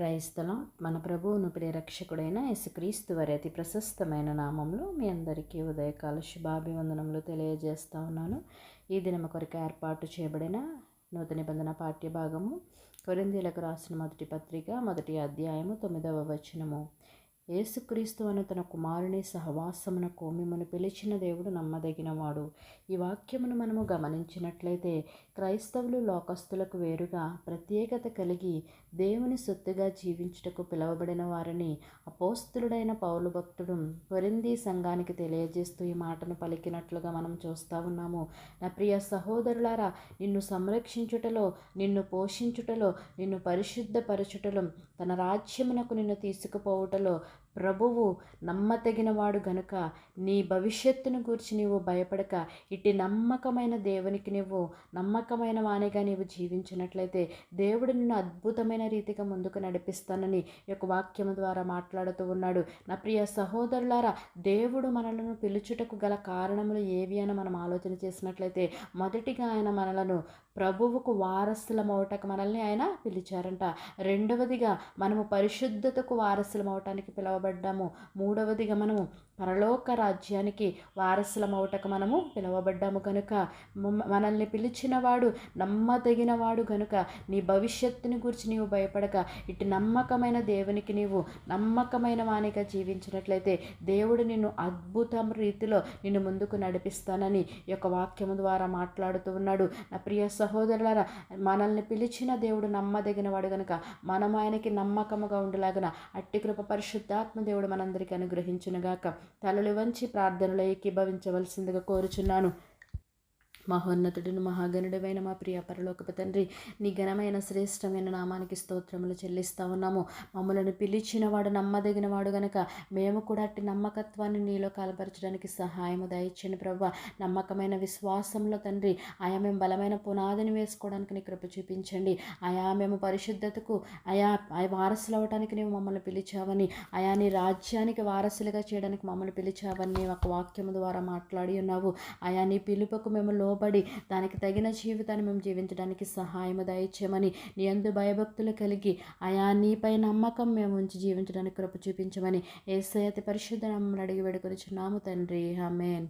క్రైస్తలం మన ప్రభువును ప్రియరక్షకుడైన యేసుక్రీస్తు వారి అతి ప్రశస్తమైన నామంలో మీ అందరికీ ఉదయకాల శుభాభివందనములు తెలియజేస్తా ఉన్నాను. ఈ దినం కొరకు ఏర్పాటు చేయబడిన నూతన నిబంధన పాఠ్య భాగము కొరింథీయులకు రాసిన మొదటి పత్రిక 1వ అధ్యాయము 9వ వచనము. యేసుక్రీస్తు అను తన కుమారుని సహవాసమునకు మిమ్మను పిలిచిన దేవుడు నమ్మదగినవాడు. ఈ వాక్యమును మనము గమనించినట్లయితే క్రైస్తవులు లోకస్తులకు వేరుగా ప్రత్యేకత కలిగి దేవుని సొత్తుగా జీవించుటకు పిలువబడిన వారిని అపోస్తులుడైన పౌలు భక్తుడు కొరింథీ సంఘానికి తెలియజేస్తూ ఈ మాటను పలికినట్లుగా మనం చూస్తూ ఉన్నాము. నా ప్రియ సహోదరులారా, నిన్ను సంరక్షించుటలో, నిన్ను పోషించుటలో, నిన్ను పరిశుద్ధపరచుటలో, తన రాజ్యమునకు నిన్ను తీసుకుపోవుటలో ప్రభువు నమ్మతగినవాడు గనుక నీ భవిష్యత్తును గూర్చి నీవు భయపడక ఇట్టి నమ్మకమైన దేవునికి నీవు నమ్మకమైన వానిగా నీవు జీవించినట్లయితే దేవుడు నిన్ను అద్భుతమైన రీతిగా ముందుకు నడిపిస్తానని ఈ యొక్క వాక్యము ద్వారా మాట్లాడుతూ ఉన్నాడు. నా ప్రియ సహోదరులారా, దేవుడు మనలను పిలుచుటకు గల కారణములు ఏవి అని మనం ఆలోచన చేసినట్లయితే మొదటిగా ఆయన మనలను ప్రభువుకు వారసులమవటకు మనల్ని ఆయన పిలిచారంట. రెండవదిగా మనము పరిశుద్ధతకు వారసులమవటానికి పిలువబడ్డాము. మూడవదిగా మనము పరలోక రాజ్యానికి వారసులమవటకు మనము పిలువబడ్డాము కనుక మనల్ని పిలిచినవాడు నమ్మదగినవాడు కనుక నీ భవిష్యత్తుని గురించి నీవు భయపడక ఇటు నమ్మకమైన దేవునికి నీవు నమ్మకమైన వానిగా జీవించినట్లయితే దేవుడు నిన్ను అద్భుతం రీతిలో నిన్ను ముందుకు నడిపిస్తానని ఈ యొక్క వాక్యము ద్వారా మాట్లాడుతూ ఉన్నాడు. నా ప్రియ సహోదరులారా, మనల్ని పిలిచిన దేవుడు నమ్మదగినవాడు కనుక మనం ఆయనకి నమ్మకముగా ఉండేలాగన అట్టి కృప పరిశుద్ధాత్మ దేవుడు మనందరికీ అనుగ్రహించునుగాక. తలలు వంచి ప్రార్థనలో ఏకీభవించవలసిందిగా కోరుచున్నాను. మహోన్నతుడును మహాగణుడైన మా ప్రియ పరలోకపు తండ్రి, నీ ఘనమైన శ్రేష్టమైన నామానికి స్తోత్రములు చెల్లిస్తా ఉన్నాము. మమ్మలను పిలిచినవాడు నమ్మదగినవాడు గనక మేము కూడా అట్టి నమ్మకత్వాన్ని నీలో కలపరచడానికి సహాయము దయచేయండి ప్రభువా. నమ్మకమైన విశ్వాసంలో తండ్రి ఆయా మేము బలమైన పునాదిని వేసుకోవడానికి నీ కృప చూపించండి. ఆయా మేము పరిశుద్ధతకు ఆయా వారసులు అవ్వడానికి నీవు మమ్మల్ని పిలిచావని, ఆయా నీ రాజ్యానికి వారసులుగా చేయడానికి మమ్మల్ని పిలిచావని ఒక వాక్యము ద్వారా మాట్లాడి ఉన్నావు. ఆయా నీ పిలుపుకు మేము లోబడి దానికి తగిన జీవితాన్ని మేము జీవించడానికి సహాయము దయచేయమని, నీ యందు భయభక్తులు కలిగి ఆయా నీపై నమ్మకం మేము ఉంచి జీవించడానికి కృప చూపించమని యేసయ్య అతి పరిశుద్ధ నామమున అడిగి వేడుకొనుచున్నాము తండ్రి. ఆమేన్.